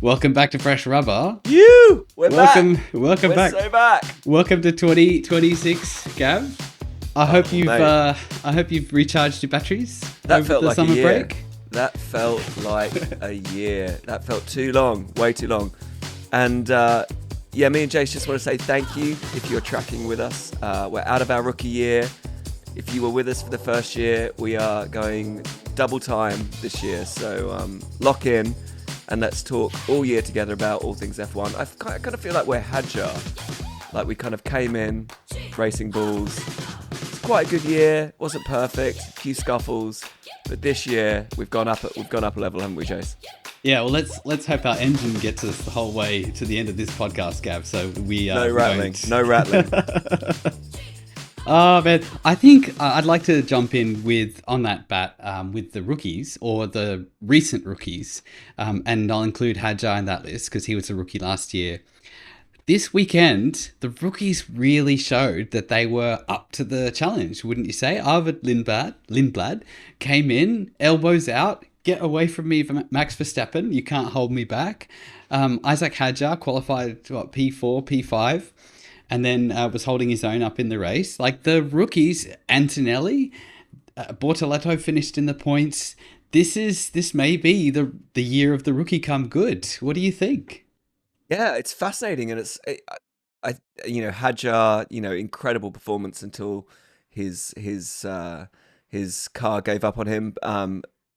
Welcome back to Fresh Rubber. We're back. Welcome back. So back. Welcome to 2026, Gav. I hope you've recharged your batteries That over felt the like summer a year. break. That felt like a year. That felt too long, way too long. And me and Jace just want to say thank you if you're tracking with us. We're out of our rookie year. If you were with us for the first year, we are going double time this year. So lock in and let's talk all year together about all things F1. I kind of feel like we're Hadjar. Like we kind of came in, racing bulls. It's quite a good year. Wasn't perfect. A few scuffles. But this year we've gone up a level, haven't we, Jace? Yeah, well, let's hope our engine gets us the whole way to the end of this podcast, Gav. So we No rattling. Oh man, I think I'd like to jump in on that bat with the rookies or the recent rookies, and I'll include Hadjar in that list because he was a rookie last year. This weekend, the rookies really showed that they were up to the challenge, wouldn't you say? Arvid Lindblad came in, elbows out, get away from me, Max Verstappen, you can't hold me back. Isaac Hadjar qualified P4, P5. And then was holding his own up in the race. Like the rookies, Antonelli, Bortoletto finished in the points. This may be the year of the rookie come good. What do you think? Yeah, it's fascinating, and Hadjar, incredible performance until his car gave up on him.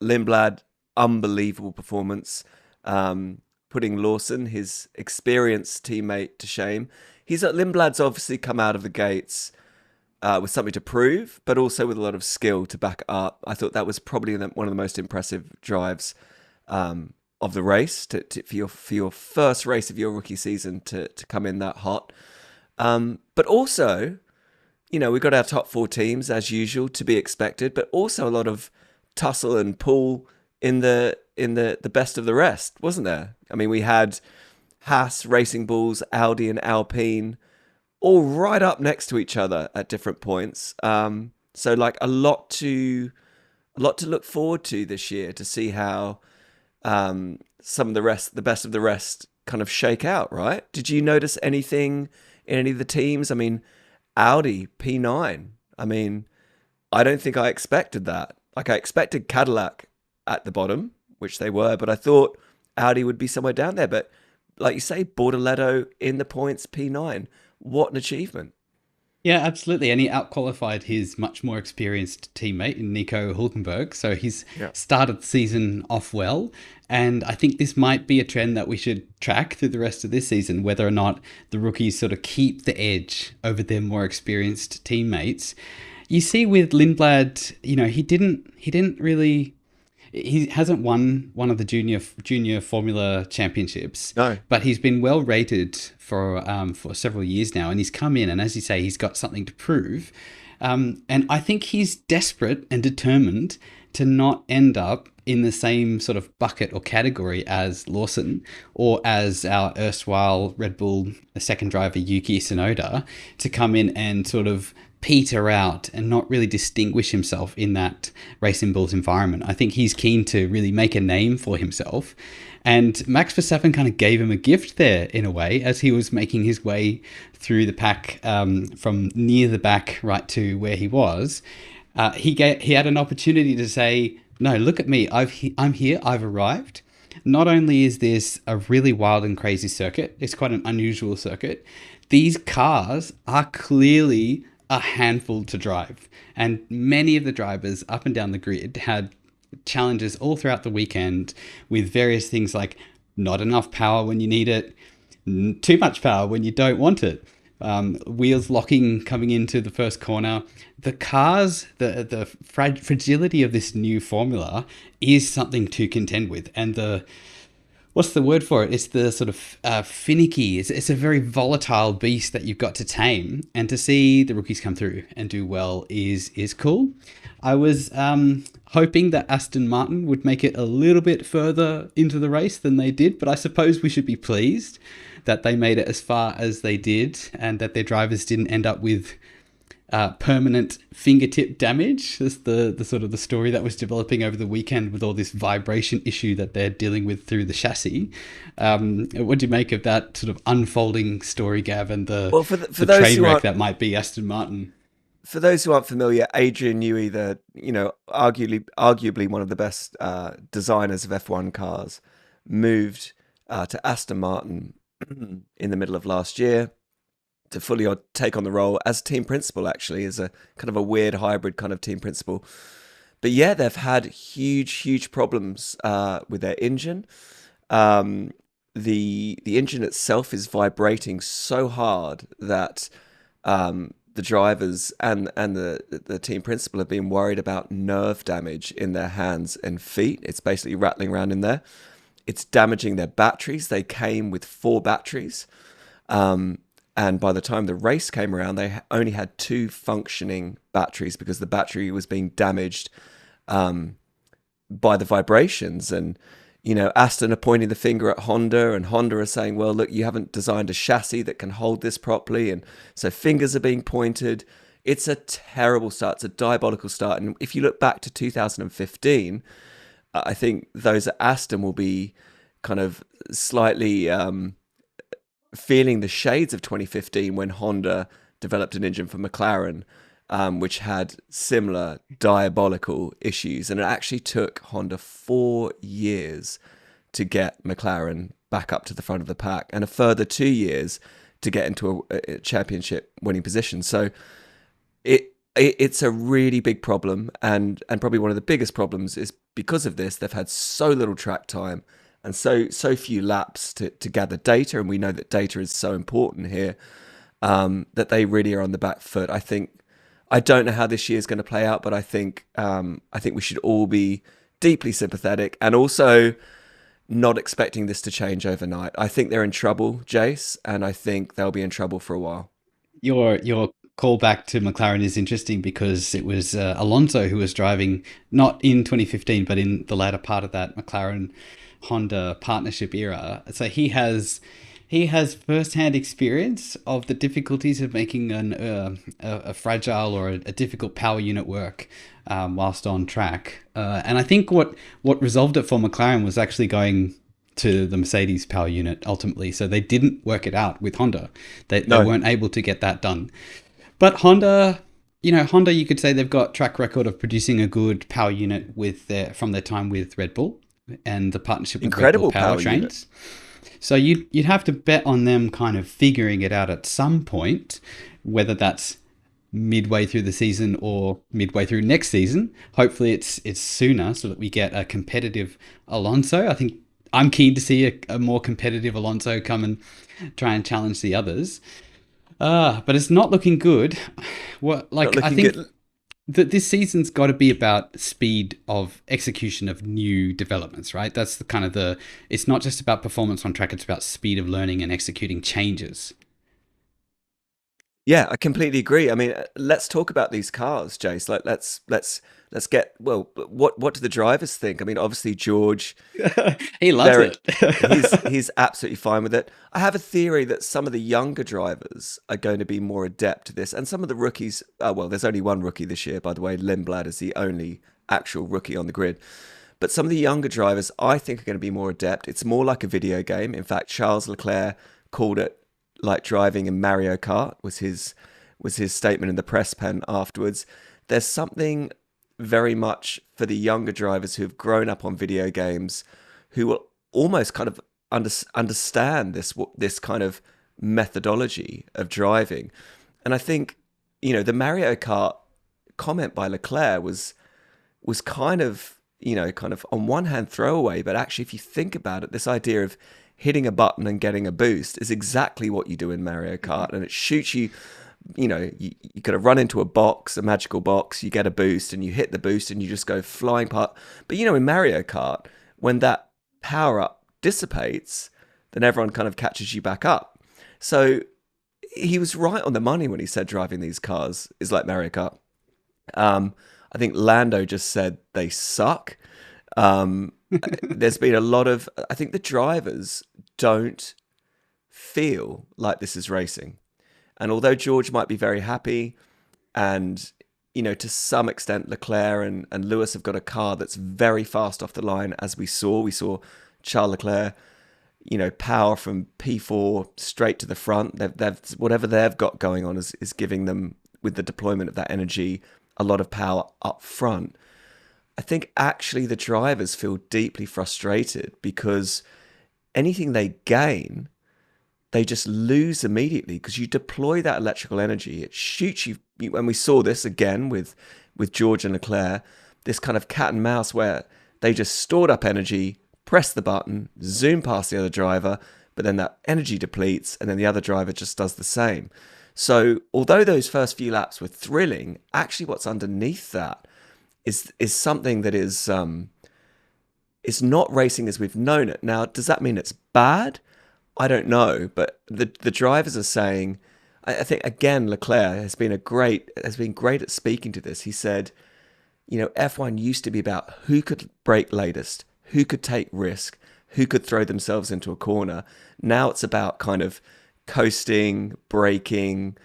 Lindblad, unbelievable performance, putting Lawson, his experienced teammate, to shame. Lindblad's obviously come out of the gates with something to prove, but also with a lot of skill to back it up. I thought that was probably one of the most impressive drives of the race for your first race of your rookie season to come in that hot. But also, we've got our top four teams as usual, to be expected, but also a lot of tussle and pull in the best of the rest, wasn't there? I mean, we had Haas, Racing Bulls, Audi and Alpine all right up next to each other at different points. So like a lot to look forward to this year, to see how some of the best of the rest kind of shake out, right? Did you notice anything in any of the teams? I mean, Audi, P9. I mean, I don't think I expected that. Like I expected Cadillac at the bottom, which they were, but I thought Audi would be somewhere down there. But like you say, Bortoletto in the points, P9. What an achievement. Yeah, absolutely. And he outqualified his much more experienced teammate, Nico Hulkenberg. So he's started the season off well. And I think this might be a trend that we should track through the rest of this season, whether or not the rookies sort of keep the edge over their more experienced teammates. You see with Lindblad, he hasn't won one of the junior Formula Championships. No. But he's been well rated for several years now, and he's come in, and as you say, he's got something to prove. And I think he's desperate and determined to not end up in the same sort of bucket or category as Lawson or as our erstwhile Red Bull second driver Yuki Tsunoda, to come in and sort of peter out and not really distinguish himself in that Racing Bulls environment. I think he's keen to really make a name for himself. And Max Verstappen kind of gave him a gift there in a way, as he was making his way through the pack from near the back right to where he was. He had an opportunity to say, no, look at me. I'm here. I've arrived. Not only is this a really wild and crazy circuit, it's quite an unusual circuit. These cars are clearly a handful to drive, and many of the drivers up and down the grid had challenges all throughout the weekend with various things like not enough power when you need it, too much power when you don't want it, wheels locking coming into the first corner. The cars, the fragility of this new formula is something to contend with, and what's the word for it? It's the sort of finicky. It's a very volatile beast that you've got to tame. And to see the rookies come through and do well is cool. I was hoping that Aston Martin would make it a little bit further into the race than they did, but I suppose we should be pleased that they made it as far as they did and that their drivers didn't end up with permanent fingertip damage. That's the sort of the story that was developing over the weekend with all this vibration issue that they're dealing with through the chassis. What do you make of that sort of unfolding story, Gav, and Well, the train wreck that might be Aston Martin? for those who aren't familiar, Adrian Newey, arguably one of the best designers of F1 cars, moved to Aston Martin in the middle of last year to fully take on the role as team principal. Actually, as a kind of a weird hybrid kind of team principal. But yeah, they've had huge problems with their engine. The engine itself is vibrating so hard that the drivers and the team principal have been worried about nerve damage in their hands and feet. It's basically rattling around in there. It's damaging their batteries. They came with 4 batteries. And by the time the race came around, they only had 2 functioning batteries because the battery was being damaged by the vibrations. And, Aston are pointing the finger at Honda, and Honda are saying, well, look, you haven't designed a chassis that can hold this properly. And so fingers are being pointed. It's a terrible start. It's a diabolical start. And if you look back to 2015, I think those at Aston will be kind of slightly feeling the shades of 2015 when Honda developed an engine for McLaren, which had similar diabolical issues. And it actually took Honda 4 years to get McLaren back up to the front of the pack, and a further 2 years to get into a championship winning position. So it's a really big problem, and probably one of the biggest problems is because of this, they've had so little track time and so few laps to gather data, and we know that data is so important here, that they really are on the back foot. I don't know how this year is going to play out, but I think we should all be deeply sympathetic and also not expecting this to change overnight. I think they're in trouble, Jace, and I think they'll be in trouble for a while. Your call back to McLaren is interesting because it was Alonso who was driving, not in 2015, but in the latter part of that McLaren Honda partnership era. So he has first-hand experience of the difficulties of making a fragile or a difficult power unit work whilst on track. And I think what resolved it for McLaren was actually going to the Mercedes power unit ultimately. So they didn't work it out with Honda. They weren't able to get that done. But Honda, you could say they've got track record of producing a good power unit from their time with Red Bull and the partnership with Incredible Red Bull powertrains. So you'd have to bet on them kind of figuring it out at some point, whether that's midway through the season or midway through next season. Hopefully it's sooner so that we get a competitive Alonso. I think I'm keen to see a more competitive Alonso come and try and challenge the others. But it's not looking good. I think that this season's got to be about speed of execution of new developments, right? That's it's not just about performance on track, it's about speed of learning and executing changes. Yeah, I completely agree. I mean, let's talk about these cars, Jace. Let's get, well, what do the drivers think? I mean, obviously George, he loves it. he's absolutely fine with it. I have a theory that some of the younger drivers are going to be more adept to this, and some of the rookies. Well, there's only one rookie this year, by the way. Lindblad is the only actual rookie on the grid. But some of the younger drivers, I think, are going to be more adept. It's more like a video game. In fact, Charles Leclerc called it like driving in Mario Kart, was his statement in the press pen afterwards. There's something very much for the younger drivers who have grown up on video games, who will almost kind of understand this kind of methodology of driving. And I think, the Mario Kart comment by Leclerc was kind of on one hand throwaway, but actually if you think about it, this idea of hitting a button and getting a boost is exactly what you do in Mario Kart, and it shoots you. You got to run into a box, a magical box, you get a boost and you hit the boost and you just go flying past. But in Mario Kart, when that power up dissipates, then everyone kind of catches you back up. So he was right on the money when he said driving these cars is like Mario Kart. I think Lando just said they suck. There's been a lot of, I think the drivers don't feel like this is racing. And although George might be very happy, And, to some extent, Leclerc and Lewis have got a car that's very fast off the line, as we saw. We saw Charles Leclerc, power from P4 straight to the front. They've whatever they've got going on is giving them, with the deployment of that energy, a lot of power up front. I think actually the drivers feel deeply frustrated because anything they gain, they just lose immediately, because you deploy that electrical energy, it shoots you. And we saw this again with George and Leclerc, this kind of cat and mouse where they just stored up energy, press the button, zoom past the other driver, but then that energy depletes, and then the other driver just does the same. So although those first few laps were thrilling, actually what's underneath that is something that is not racing as we've known it. Now, does that mean it's bad? I don't know, but the drivers are saying, I think again, Leclerc has been great at speaking to this. He said, F1 used to be about who could brake latest, who could take risk, who could throw themselves into a corner. Now it's about kind of coasting, braking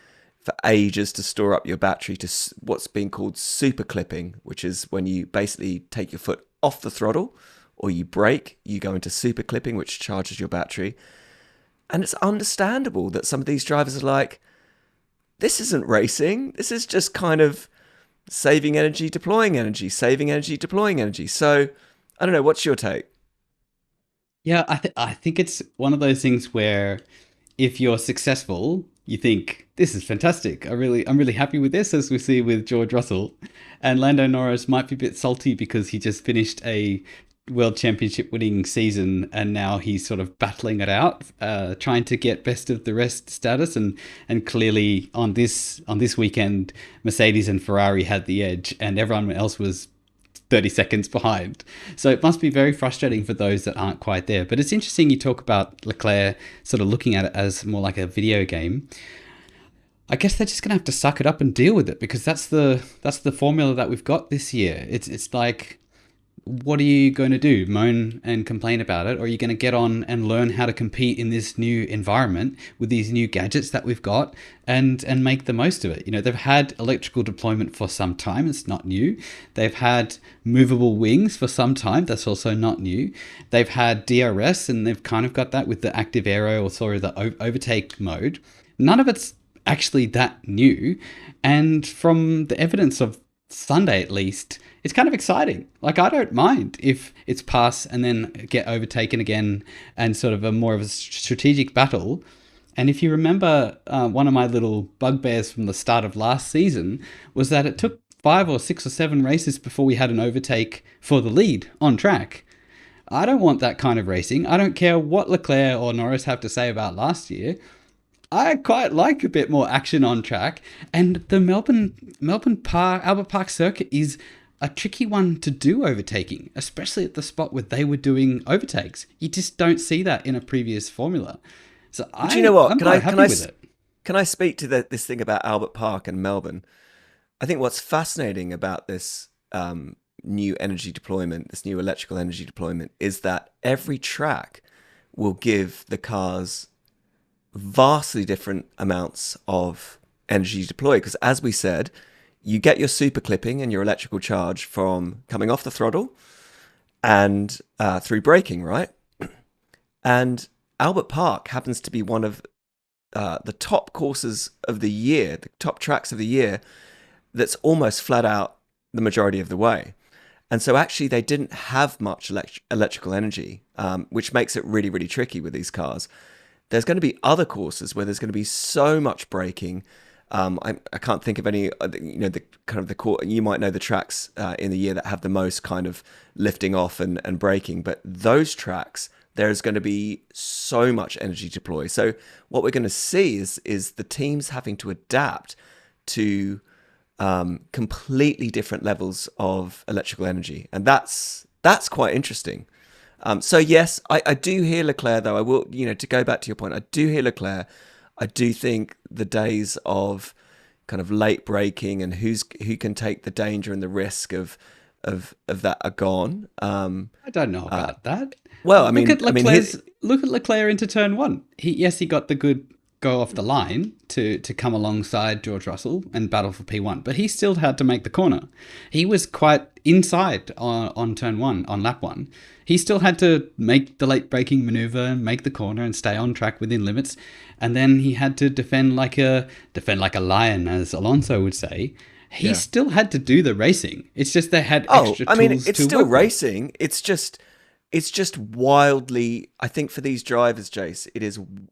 for ages to store up your battery, to what's being called super clipping, which is when you basically take your foot off the throttle or you brake, you go into super clipping, which charges your battery. And it's understandable that some of these drivers are like, this isn't racing. This is just kind of saving energy, deploying energy, saving energy, deploying energy. So I don't know. What's your take? Yeah, I think it's one of those things where if you're successful, you think this is fantastic. I'm really happy with this, as we see with George Russell, and Lando Norris might be a bit salty because he just finished a World Championship winning season, and now he's sort of battling it out, trying to get best of the rest status, and clearly on this weekend, Mercedes and Ferrari had the edge, and everyone else was 30 seconds behind. So it must be very frustrating for those that aren't quite there. But it's interesting you talk about Leclerc sort of looking at it as more like a video game. I guess they're just going to have to suck it up and deal with it, because that's the formula that we've got this year. It's like, what are you going to do? Moan and complain about it? Or are you going to get on and learn how to compete in this new environment with these new gadgets that we've got, and make the most of it? They've had electrical deployment for some time. It's not new. They've had movable wings for some time. That's also not new. They've had DRS, and they've kind of got that with the active aero, or sorry, the overtake mode. None of it's actually that new. And from the evidence of Sunday, at least, it's kind of exciting. Like, I don't mind if it's pass and then get overtaken again, and sort of a more of a strategic battle. And if you remember, one of my little bugbears from the start of last season was that it took 5 or 6 or 7 races before we had an overtake for the lead on track. I don't want that kind of racing. I don't care what Leclerc or Norris have to say about last year. I quite like a bit more action on track, and the Melbourne Albert Park circuit is a tricky one to do overtaking, especially at the spot where they were doing overtakes. You just don't see that in a previous formula. So But you know what? I'm quite happy with it. Can I speak to this thing about Albert Park and Melbourne? I think what's fascinating about this new energy deployment, this new electrical energy deployment, is that every track will give the cars vastly different amounts of energy deployed. Because as we said, you get your super clipping and your electrical charge from coming off the throttle and through braking, right? And Albert Park happens to be one of the top courses of the year, the top tracks of the year, that's almost flat out the majority of the way. And so actually they didn't have much electrical energy, which makes it really, really tricky with these cars. There's going to be other courses where there's going to be so much braking. I can't think of any, you might know the tracks in the year that have the most kind of lifting off and braking, but those tracks, there's going to be so much energy deployed. So what we're going to see is the teams having to adapt to completely different levels of electrical energy. And that's quite interesting. So yes, I do hear Leclerc, though. I will, to go back to your point, I do hear Leclerc. I do think the days of kind of late braking and who can take the danger and the risk of that are gone. I don't know about that. Well, Look at Leclerc into turn one. He got the good go off the line to come alongside George Russell and battle for P1, but he still had to make the corner. He was quite inside on turn one, on lap one. He still had to make the late braking maneuver and make the corner and stay on track within limits. And then he had to defend like a lion, as Alonso would say. He still had to do the racing. It's just they had extra tools. I mean, it's still work with. racing. It's just wildly. I think for these drivers, Jace,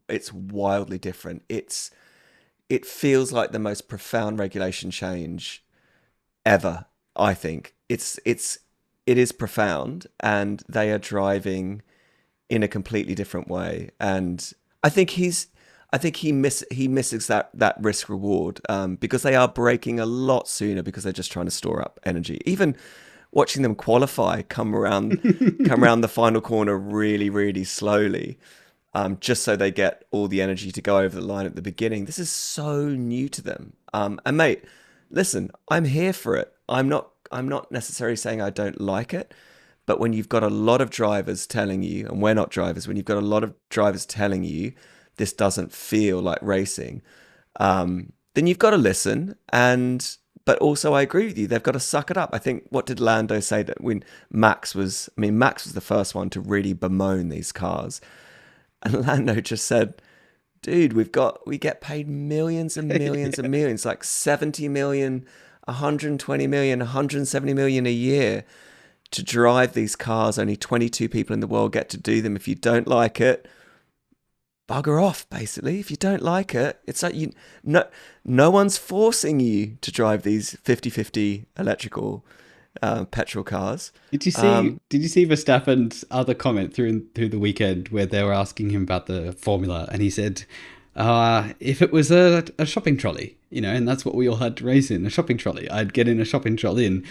it's wildly different. It feels like the most profound regulation change ever. I think it is profound, and they are driving in a completely different way. And I think he misses that risk reward because they are braking a lot sooner because they're just trying to store up energy. Even watching them qualify, come around the final corner really, really slowly, just so they get all the energy to go over the line at the beginning. This is so new to them. And mate, listen, I'm here for it. I'm not necessarily saying I don't like it, but when you've got a lot of drivers telling you, and we're not drivers, when you've got a lot of drivers telling you this doesn't feel like racing, then you've got to listen. But also I agree with you, they've got to suck it up. I think, what did Lando say that when Max was the first one to really bemoan these cars. And Lando just said, dude, we get paid millions and millions and millions, like 70 million, 120 million, 170 million a year to drive these cars. Only 22 people in the world get to do them. If you don't like it, bugger off, basically. If you don't like it, it's like no one's forcing you to drive these 50-50 electrical petrol cars. Did you see Verstappen's other comment through the weekend where they were asking him about the formula, and he said, if it was a shopping trolley, and that's what we all had to race in, a shopping trolley, I'd get in a shopping trolley and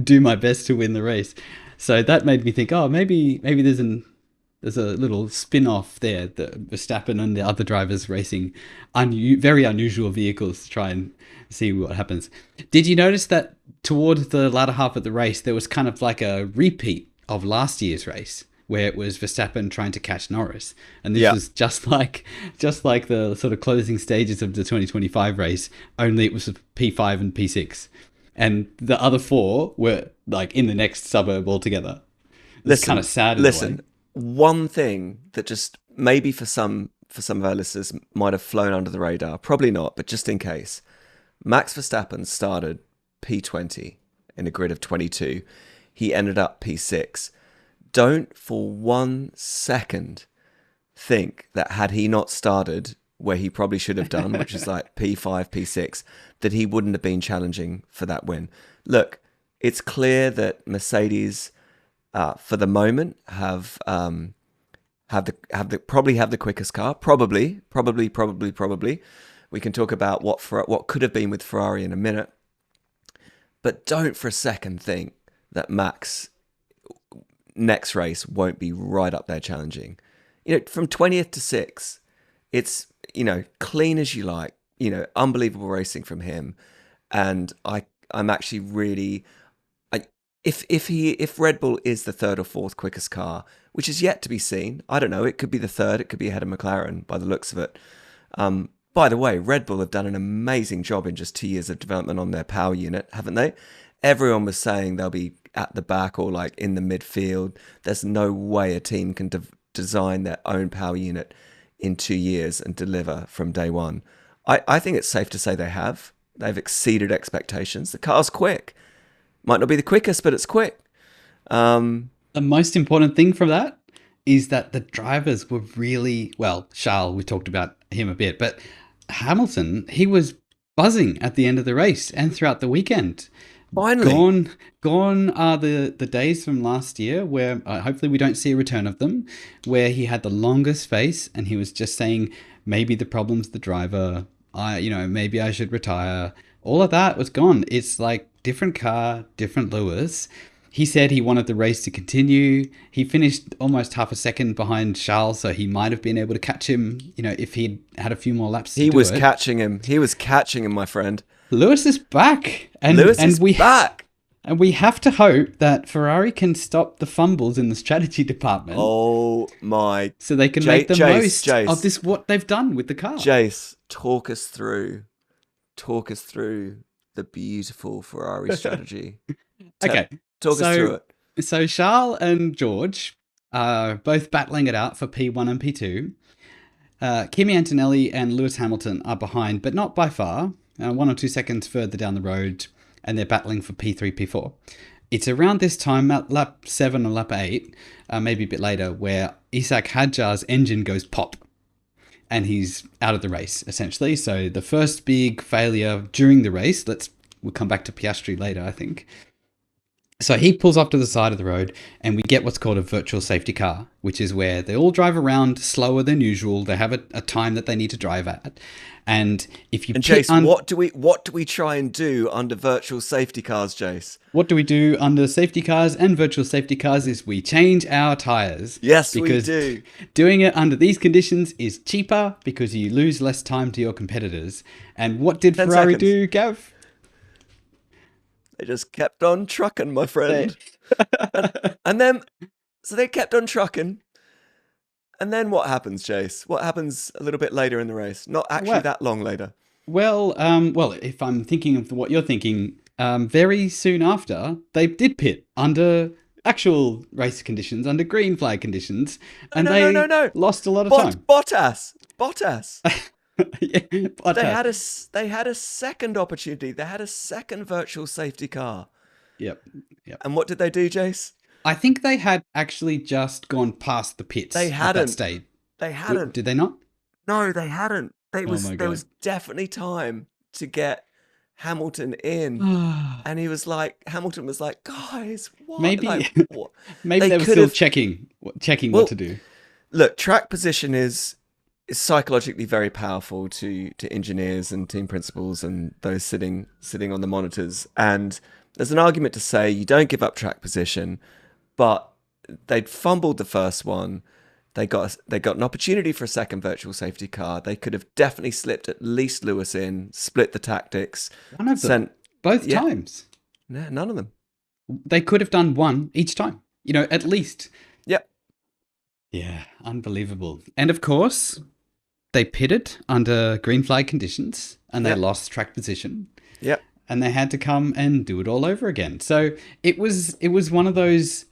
do my best to win the race. So that made me think, maybe there's a little spin-off there, that Verstappen and the other drivers racing very unusual vehicles to try and see what happens. Did you notice that toward the latter half of the race, there was kind of like a repeat of last year's race, where it was Verstappen trying to catch Norris? And this was just like the sort of closing stages of the 2025 race, only it was P5 and P6. And the other four were like in the next suburb altogether. It's kind of sad in a way. One thing that just maybe for some of our listeners might have flown under the radar, probably not, but just in case, Max Verstappen started P20 in a grid of 22. He ended up P6. Don't for 1 second think that had he not started where he probably should have done, which is like P5, P6, that he wouldn't have been challenging for that win. Look, it's clear that Mercedes, for the moment, probably have the quickest car. Probably. We can talk about what could have been with Ferrari in a minute, but don't for a second think that Max next race won't be right up there challenging. From 20th to 6th, it's clean as you like. Unbelievable racing from him, and I'm actually really. If Red Bull is the third or fourth quickest car, which is yet to be seen, I don't know. It could be the third. It could be ahead of McLaren by the looks of it. By the way, Red Bull have done an amazing job in just 2 years of development on their power unit, haven't they? Everyone was saying they'll be at the back or like in the midfield. There's no way a team can design their own power unit in 2 years and deliver from day one. I think it's safe to say they have. They've exceeded expectations. The car's quick. Might not be the quickest, but it's quick. The most important thing from that is that the drivers were really, Charles, we talked about him a bit, but Hamilton, he was buzzing at the end of the race and throughout the weekend. Finally. Gone are the days from last year where hopefully we don't see a return of them, where he had the longest face and he was just saying, maybe the problem's the driver, maybe I should retire. All of that was gone. It's like different car, different Lewis. He said he wanted the race to continue. He finished almost half a second behind Charles, so he might have been able to catch him, if he'd had a few more laps to do it. He was catching him, my friend. Lewis is back. Lewis is back. And we have to hope that Ferrari can stop the fumbles in the strategy department Oh my. so they can make the most of Jace, this, what they've done with the car. Jace, talk us through the beautiful Ferrari strategy. Okay. Talk us through it. So Charles and George are both battling it out for P1 and P2. Kimi Antonelli and Lewis Hamilton are behind, but not by far, 1 or 2 seconds further down the road, and they're battling for P3, P4. It's around this time, at lap 7 or lap 8, maybe a bit later, where Isaac Hadjar's engine goes pop, and he's out of the race, essentially. So the first big failure during the race, we'll come back to Piastri later, I think. So he pulls off to the side of the road, and we get what's called a virtual safety car, which is where they all drive around slower than usual. They have a time that they need to drive at, and if you Jace, what do we try and do under virtual safety cars, Jace? What do we do under safety cars and virtual safety cars is we change our tires. Yes, we do. Doing it under these conditions is cheaper because you lose less time to your competitors. And what did Ferrari do, Gav? They just kept on trucking, my friend. and then, so they kept on trucking. And then what happens, Jace? What happens a little bit later in the race? Not actually that long later. Well, if I'm thinking of what you're thinking, very soon after, they did pit under actual race conditions, under green flag conditions, and they lost a lot of time. Bottas. Yeah, Bottas. They had a second opportunity. They had a second virtual safety car. Yep. And what did they do, Jace? I think they had actually just gone past the pits at that stage. They hadn't. Did they not? No, they hadn't. There was definitely time to get Hamilton in. And Hamilton was like, guys, what? Maybe, what? Maybe they were still checking what to do. Look, track position is psychologically very powerful to engineers and team principals and those sitting on the monitors. And there's an argument to say you don't give up track position, but they'd fumbled the first one. They got an opportunity for a second virtual safety car. They could have definitely slipped at least Lewis in, split the tactics. One of them. Both times. No, none of them. They could have done one each time. At least. Yep. Yeah, unbelievable. And of course, they pitted under green flag conditions and they lost track position. Yep. And they had to come and do it all over again. So it was one of those,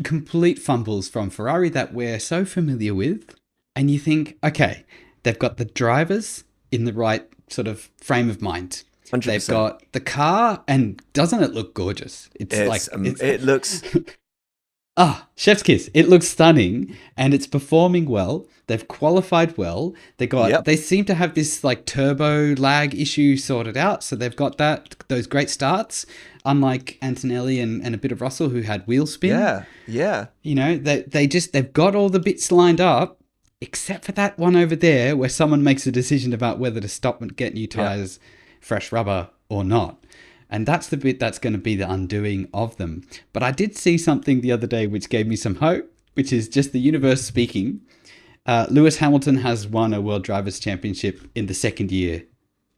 complete fumbles from Ferrari that we're so familiar with. And you think, okay, they've got the drivers in the right sort of frame of mind. 100%. They've got the car, and doesn't it look gorgeous? It looks... chef's kiss. It looks stunning and it's performing well. They've qualified well. They seem to have this turbo lag issue sorted out. So they've got those great starts, unlike Antonelli and a bit of Russell who had wheel spin. Yeah. They've got all the bits lined up, except for that one over there where someone makes a decision about whether to stop and get new tires, fresh rubber or not. And that's the bit that's going to be the undoing of them. But I did see something the other day which gave me some hope, which is just the universe speaking. Lewis Hamilton has won a World Drivers' Championship in the second year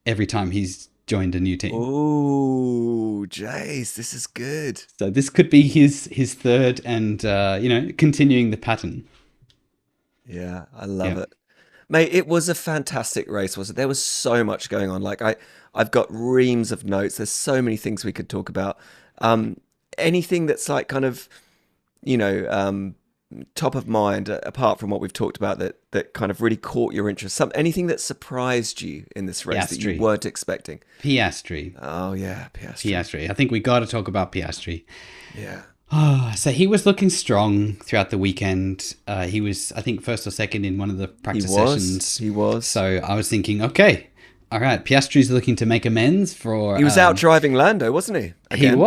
every time he's joined a new team. Oh, Jace, this is good. So this could be his third and, continuing the pattern. Yeah, I love it. Mate, it was a fantastic race, wasn't it? There was so much going on. I've got reams of notes. There's so many things we could talk about. Anything that's top of mind, apart from what we've talked about, that kind of really caught your interest. Anything that surprised you in this race that you weren't expecting. Piastri. Oh yeah, Piastri. I think we got to talk about Piastri. Yeah. So he was looking strong throughout the weekend. He was, I think, first or second in one of the practice sessions. He was. So I was thinking, okay, all right, Piastri's looking to make amends for... He was out driving Lando, wasn't he? Again.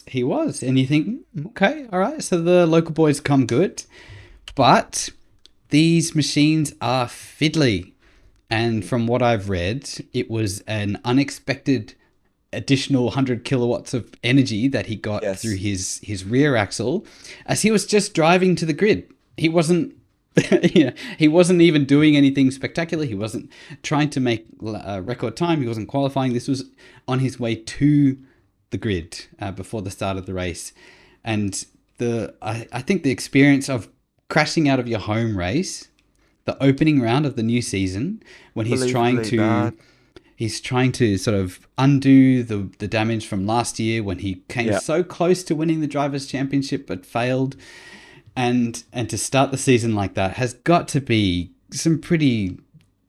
He was. And you think, okay, all right, so the local boys come good. But these machines are fiddly. And from what I've read, it was an unexpected additional 100 kilowatts of energy that he got through his rear axle as he was just driving to the grid. He wasn't Yeah, he wasn't even doing anything spectacular. He wasn't trying to make record time. He wasn't qualifying. This was on his way to the grid before the start of the race. And I think the experience of crashing out of your home race, the opening round of the new season, when Unbelievably bad. he's trying to sort of undo the damage from last year when he came Yeah. so close to winning the Drivers' Championship but failed. And to start the season like that has got to be some pretty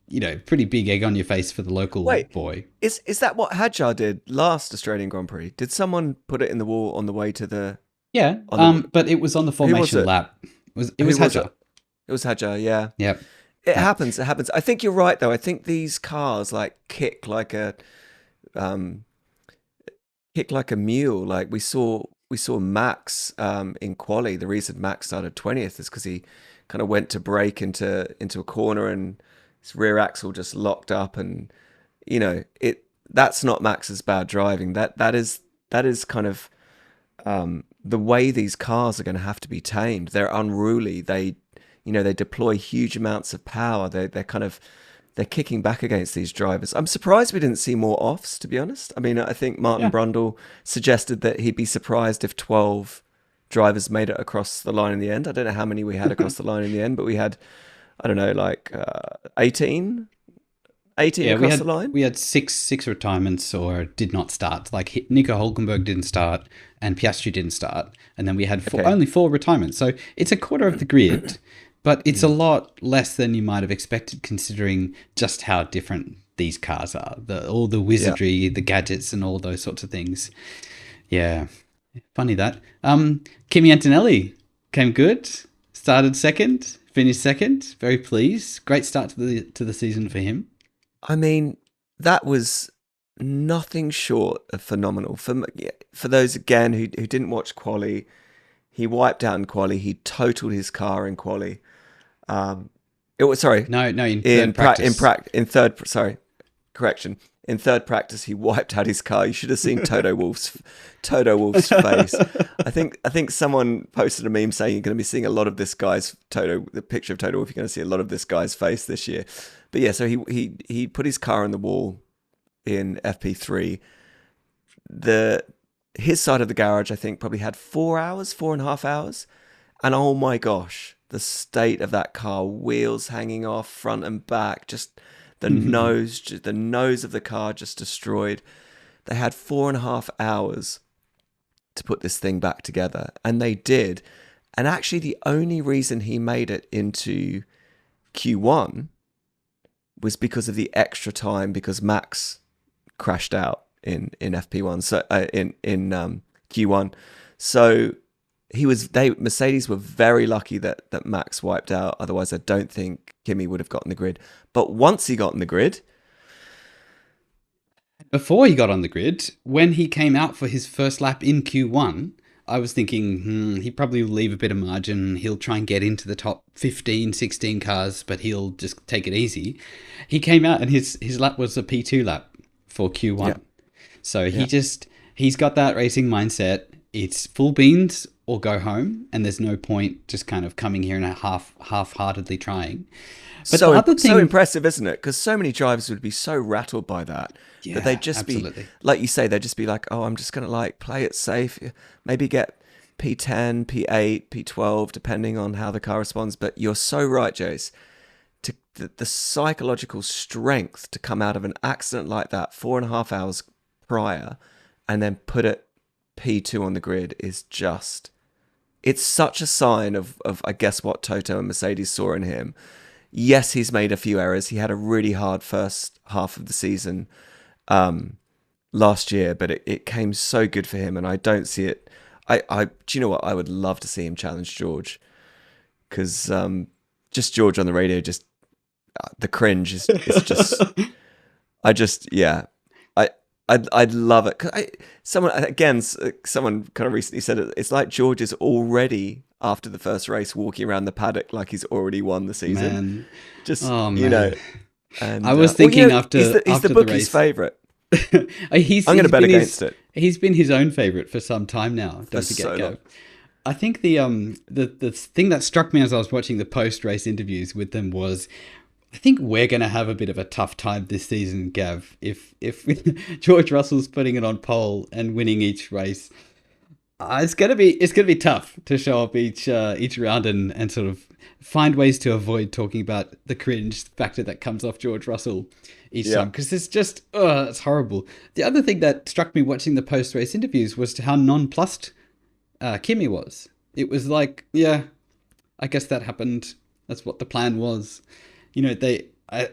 big egg on your face for the local Wait, boy. is that what Hadjar did last Australian Grand Prix? Did someone put it in the wall on the way to the Yeah, on the but it was on the who was formation it? lap. It Who was was it? Hadjar. It was Hadjar, yeah. Yep. It Yeah. happens. It happens. I think you're right though. I think these cars like um kick like a mule. Like we saw Max in quali. The reason Max started 20th is because he kind of went to brake into a corner and his rear axle just locked up, and that's not Max's bad driving. That is kind of the way these cars are going to have to be tamed. They're unruly. They deploy huge amounts of power. They're kicking back against these drivers. I'm surprised we didn't see more offs, to be honest. I mean, I think Martin Yeah. Brundle suggested that he'd be surprised if 12 drivers made it across the line in the end. I don't know how many we had across the line in the end, but we had, I don't know, like 18 Yeah, across the line. we had six retirements or did not start. Like Nico Hulkenberg didn't start and Piastri didn't start, and then we had Okay. only four retirements. So it's a quarter of the grid, but it's a lot less than you might have expected, considering just how different these cars are. All the wizardry, the gadgets, and all those sorts of things. Yeah, funny that. Kimi Antonelli came good, started second, finished second. Very pleased. Great start to the season for him. I mean, that was nothing short of phenomenal. For those, again, who didn't watch quali, he wiped out in quali. He totaled his car in quali. It was, sorry, No, in third practice. in third, sorry, correction. In third practice, he wiped out his car. You should have seen Toto Wolff's face. I think someone posted a meme saying you're going to be seeing a lot of this guy's the picture of Toto Wolff. You're going to see a lot of this guy's face this year. But yeah, so he put his car on the wall in FP3. His side of the garage, I think, probably had 4.5 hours, and oh my gosh, the state of that car, wheels hanging off front and back, just the nose of the car just destroyed. They had 4.5 hours to put this thing back together, and they did. And actually, the only reason he made it into Q1 was because of the extra time, because Max crashed out in FP1, so in Q1. So Mercedes were very lucky that Max wiped out. Otherwise, I don't think Kimi would have gotten the grid. But once he got in the grid, Before he got on the grid, when he came out for his first lap in Q1, I was thinking, he probably will leave a bit of margin. He'll try and get into the top 15, 16 cars, but he'll just take it easy. He came out and his lap was a P2 lap for Q1. Yeah. So he's got that racing mindset. It's full beans or go home, and there's no point just kind of coming here and half-heartedly trying. But so the other thing, so impressive, isn't it? Because so many drivers would be so rattled by that. Yeah, that they'd just absolutely. be, like you say, they'd just be like, oh, I'm just going to like play it safe. Maybe get P10, P8, P12, depending on how the car responds. But you're so right, Jace. The psychological strength to come out of an accident like that 4.5 hours prior and then put it P2 on the grid is just... It's such a sign of I guess, what Toto and Mercedes saw in him. Yes, he's made a few errors. He had a really hard first half of the season last year, but it came so good for him, and I don't see it. Do you know what? I would love to see him challenge George, because just George on the radio, just the cringe is just. I'd love it. 'Cause someone kind of recently said it's like George is already, after the first race, walking around the paddock like he's already won the season. Man. Just Oh, you know. man. And I was thinking after he's after the the bookie's race. favourite. I'm I'm going to bet against it. He's been his own favourite for some time now. Don't For forget, so long. Gav. I think the thing that struck me as I was watching the post race interviews with them was, I think we're going to have a bit of a tough time this season, Gav. If George Russell's putting it on pole and winning each race, it's gonna be tough to show up each round and sort of find ways to avoid talking about the cringe factor that comes off George Russell each Yeah. time, because it's just it's horrible. The other thing that struck me watching the post race interviews was how nonplussed Kimi was. It was like, yeah, I guess that happened. That's what the plan was. They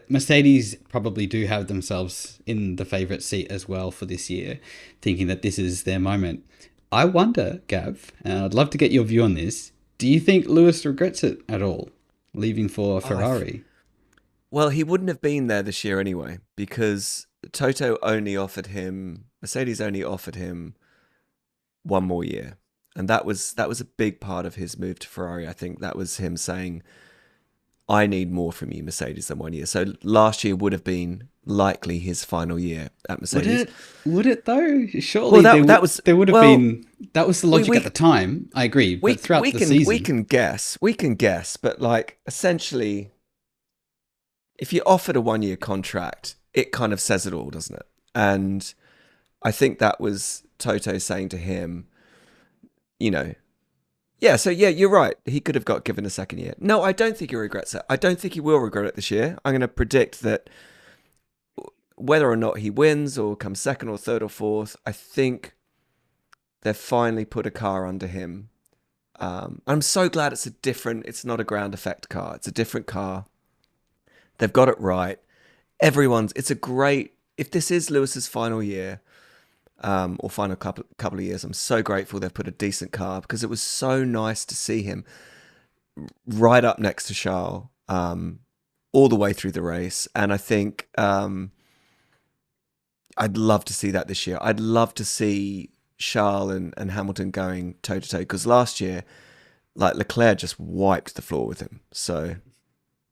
Mercedes probably do have themselves in the favourite seat as well for this year, thinking that this is their moment. I wonder, Gav, and I'd love to get your view on this. Do you think Lewis regrets it at all, leaving for Oh, Ferrari? well, he wouldn't have been there this year anyway because Mercedes only offered him one more year, and that was a big part of his move to Ferrari. I think that was him saying, I need more from you, Mercedes, than 1 year. So last year would have been likely his final year at Mercedes. Would it though? Surely Well, that was there would have well. been. That was the logic at the time. I agree, We but throughout we the can season, we can guess, but like essentially, if you offered a 1 year contract, it kind of says it all, doesn't it? And I think that was Toto saying to him, you know, yeah, so yeah, you're right. He could have got given a second year. No, I don't think he regrets it. I don't think he will regret it this year. I'm going to predict that whether or not he wins or comes second or third or fourth, I think they've finally put a car under him. I'm so glad it's not a ground effect car. It's a different car. They've got it right. If this is Lewis's final year, or final couple of years, I'm so grateful they've put a decent car because it was so nice to see him right up next to Charles, all the way through the race. And I think I'd love to see that this year. I'd love to see Charles and Hamilton going toe to toe because last year, like Leclerc just wiped the floor with him. So,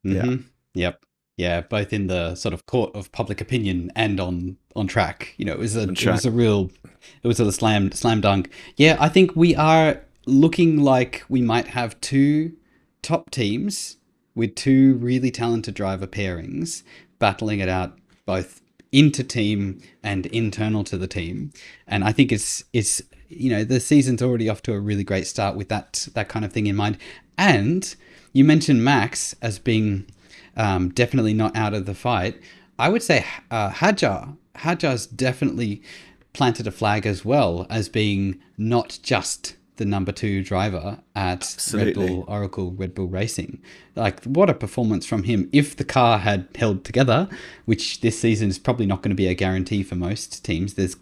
yeah. Yep. Yeah, both in the sort of court of public opinion and on track. It was a slam dunk. Yeah, I think we are looking like we might have two top teams with two really talented driver pairings battling it out both inter-team and internal to the team. And I think it's the season's already off to a really great start with that kind of thing in mind. And you mentioned Max as being definitely not out of the fight. I would say Hadjar's definitely planted a flag as well as being not just the number 2 driver at Absolutely. Red Bull Racing. Like, what a performance from him. If the car had held together, which this season is probably not going to be a guarantee for most teams, there's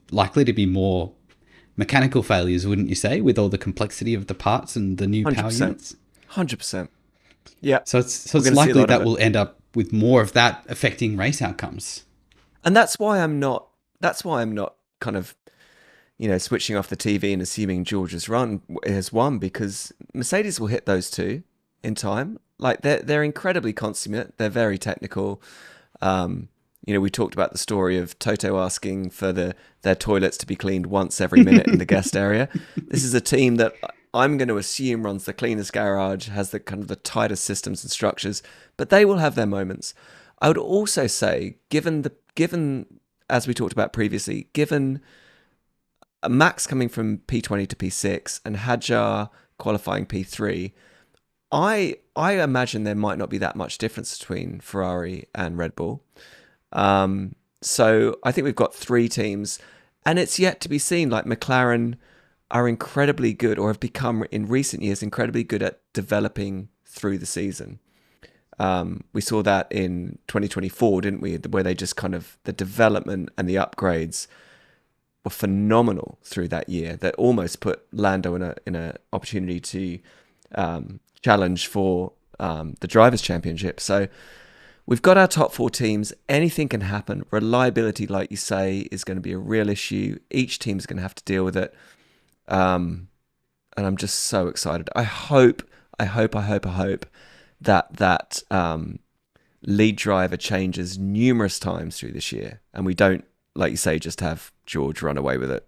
likely to be more mechanical failures, wouldn't you say, with all the complexity of the parts and the new 100%. power units? 100%. Yeah. So it's likely that we'll end up with more of that affecting race outcomes. And that's why I'm not kind of, switching off the TV and assuming George has won, because Mercedes will hit those two in time. Like they're incredibly consummate. They're very technical. We talked about the story of Toto asking for their toilets to be cleaned once every minute in the guest area. This is a team that I'm going to assume runs the cleanest garage, has the kind of the tightest systems and structures, but they will have their moments. I would also say, given as we talked about previously, given Max coming from P20 to P6 and Hadjar qualifying P3, I imagine there might not be that much difference between Ferrari and Red Bull. So I think we've got 3 teams, and it's yet to be seen. Like McLaren are incredibly good, or have become in recent years incredibly good at developing through the season. We saw that in 2024, didn't we? Where they just kind of, the development and the upgrades were phenomenal through that year. That almost put Lando in a opportunity to challenge for the Drivers' Championship. So we've got our top 4 teams. Anything can happen. Reliability, like you say, is going to be a real issue. Each team's going to have to deal with it. And I'm just so excited. I hope that lead driver changes numerous times through this year, and we don't, like you say, just have George run away with it.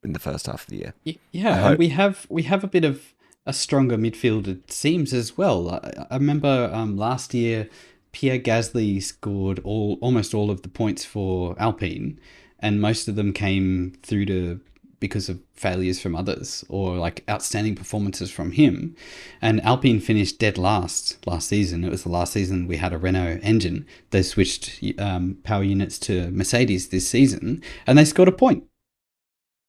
in the first half of the year. I Yeah, and hope. we have a bit of a stronger midfield, it seems, as well. I remember last year Pierre Gasly scored almost all of the points for Alpine, and most of them came through to because of failures from others or like outstanding performances from him. And Alpine finished dead last season. It was the last season we had a Renault engine. They switched power units to Mercedes this season, and they scored a point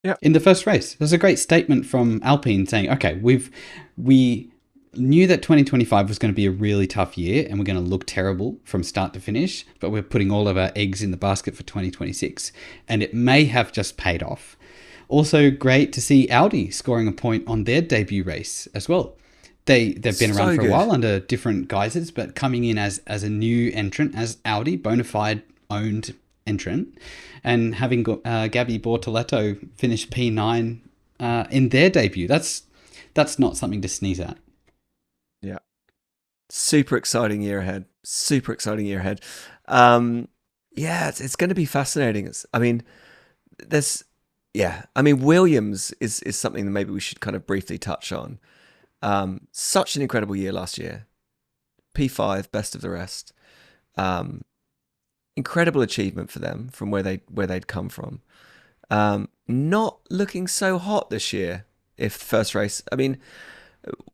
Yeah. in the first race. There's a great statement from Alpine saying, "Okay, we knew that 2025 was going to be a really tough year and we're going to look terrible from start to finish, but we're putting all of our eggs in the basket for 2026, and it may have just paid off." Also, great to see Audi scoring a point on their debut race as well. They've been around So for a good. while under different guises, but coming in as a new entrant, as Audi, bona fide owned entrant, and having Gabby Bortoleto finish P9 in their debut. That's not something to sneeze at. Yeah. Super exciting year ahead. Super exciting year ahead. Yeah, it's going to be fascinating. I mean, there's, yeah, I mean, Williams is something that maybe we should kind of briefly touch on. Such an incredible year last year. P5, best of the rest. Um, Incredible achievement for them from where they'd come from. Not looking so hot this year. If the first race, I mean,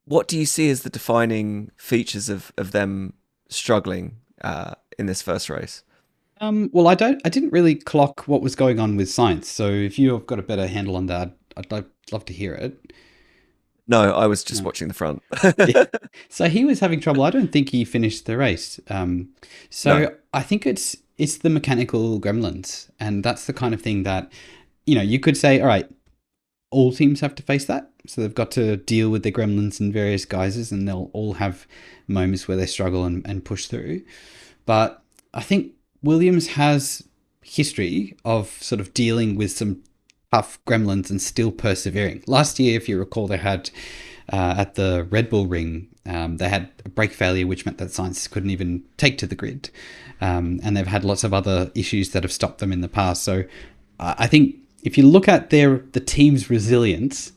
what do you see as the defining features of them struggling in this first race? Well, I didn't really clock what was going on with science. So if you've got a better handle on that, love to hear it. No, I was just No. watching the front. Yeah. So he was having trouble. I don't think he finished the race. No. So I think it's the mechanical gremlins, and that's the kind of thing that you could say, all right, all teams have to face that. So they've got to deal with the gremlins in various guises, and they'll all have moments where they struggle and push through. But I think Williams has history of sort of dealing with some tough gremlins and still persevering. Last year, if you recall, they had at the Red Bull ring, they had a brake failure, which meant that Sainz couldn't even take to the grid. And they've had lots of other issues that have stopped them in the past. So I think if you look at the team's resilience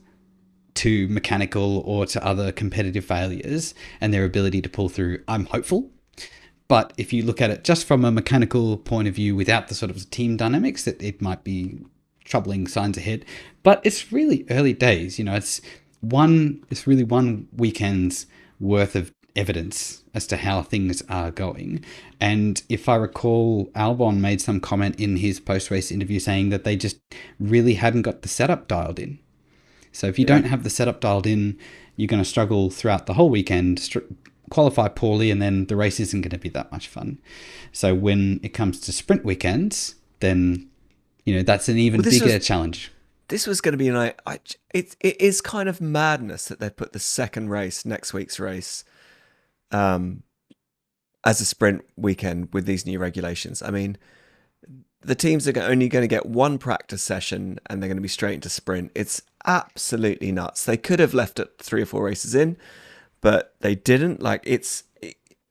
to mechanical or to other competitive failures and their ability to pull through, I'm hopeful. But if you look at it just from a mechanical point of view without the sort of team dynamics, it might be troubling signs ahead. But it's really early days. It's really one weekend's worth of evidence as to how things are going. And if I recall, Albon made some comment in his post-race interview saying that they just really hadn't got the setup dialed in. So if you Yeah. don't have the setup dialed in, you're going to struggle throughout the whole weekend, qualify poorly, and then the race isn't going to be that much fun. So when it comes to sprint weekends, then that's an even Well, this bigger was challenge. this was going to be it is kind of madness that they put the second race, next week's race, um, as a sprint weekend with these new regulations. I mean, the teams are only going to get one practice session and they're going to be straight into sprint. It's absolutely nuts. They could have left it 3 or 4 races in, but they didn't. Like, it's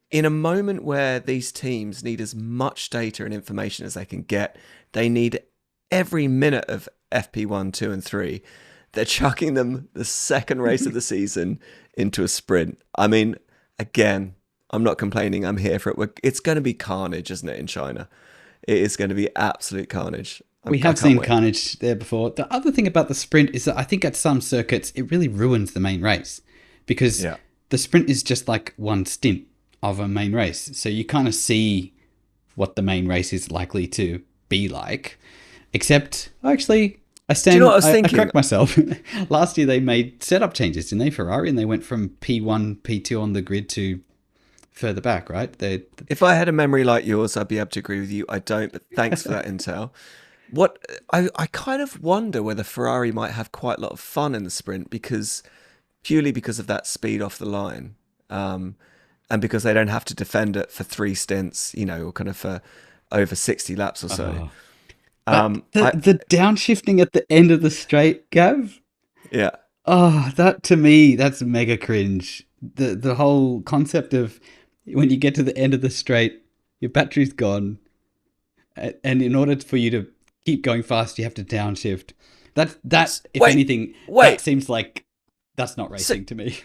in a moment where these teams need as much data and information as they can get. They need every minute of FP1, 2, and 3. They're chucking them the second race of the season into a sprint. I mean, again, I'm not complaining. I'm here for it. It's going to be carnage, isn't it, in China? It is going to be absolute carnage. We I have can't seen wait. carnage there before. The other thing about the sprint is that I think at some circuits, it really ruins the main race because Yeah. the sprint is just like one stint of a main race. So you kind of see what the main race is likely to be like. Except, actually, Do you know what I was I thinking? correct myself. Last year they made setup changes, didn't they, Ferrari? And they went from P1, P2 on the grid to further back, right? If I had a memory like yours, I'd be able to agree with you. I don't, but thanks for that intel. What I kind of wonder whether Ferrari might have quite a lot of fun in the sprint purely because of that speed off the line, and because they don't have to defend it for 3 stints, or kind of for over 60 laps or so. Oh. But I the downshifting at the end of the straight, Gav, Yeah. oh, that to me, that's mega cringe. The whole concept of when you get to the end of the straight, your battery's gone, and in order for you to keep going fast, you have to downshift. If Wait, anything, wait. that seems like that's not racing to me.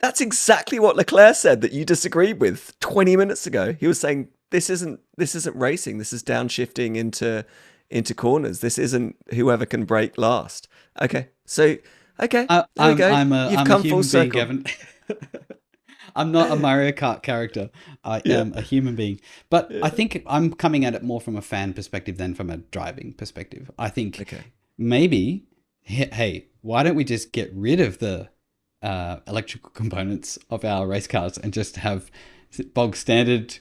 That's exactly what Leclerc said that you disagreed with 20 minutes ago. He was saying this isn't racing. This is downshifting into corners. This isn't whoever can brake last. Okay, so there we go. You've come full circle. Gavin. I'm not a Mario Kart character. I am a human being. But I think I'm coming at it more from a fan perspective than from a driving perspective. I think maybe, hey, why don't we just get rid of the electrical components of our race cars and just have bog standard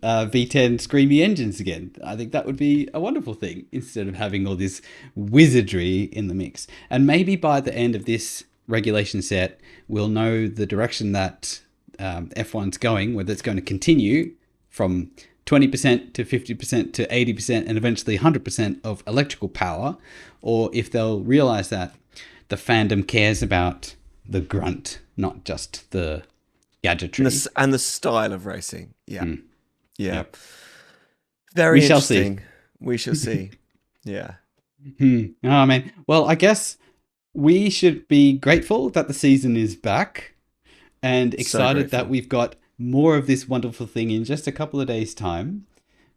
V10 screamy engines again? I think that would be a wonderful thing instead of having all this wizardry in the mix. And maybe by the end of this regulation set, we'll know the direction that F1's going, whether it's going to continue from 20% to 50% to 80% and eventually 100% of electrical power, or if they'll realize that the fandom cares about the grunt, not just the gadgetry. And the style of racing. Yeah. Yeah. Yep. Very interesting. We shall see. Yeah. Oh, man. Well, I guess we should be grateful that the season is back and excited that we've got more of this wonderful thing in just a couple of days' time.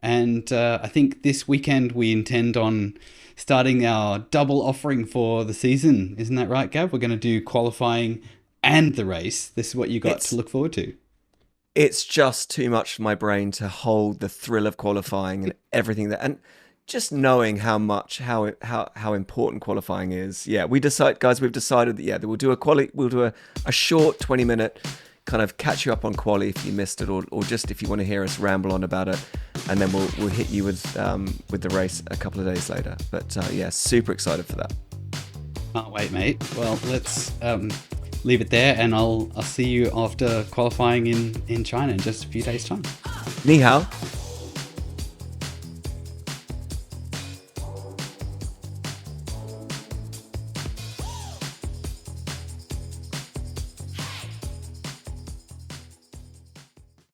And I think this weekend we intend on starting our double offering for the season. Isn't that right, Gav? We're going to do qualifying and the race. This is what you got to look forward to. It's just too much for my brain to hold the thrill of qualifying and everything that, and just knowing how important qualifying is. Yeah, we've decided that we'll do a short 20-minute kind of catch you up on quali if you missed it, or just if you want to hear us ramble on about it, and then we'll hit you with the race a couple of days later. But super excited for that. Can't wait, mate. Well, let's leave it there, and I'll see you after qualifying in China in just a few days' time. Ni hao.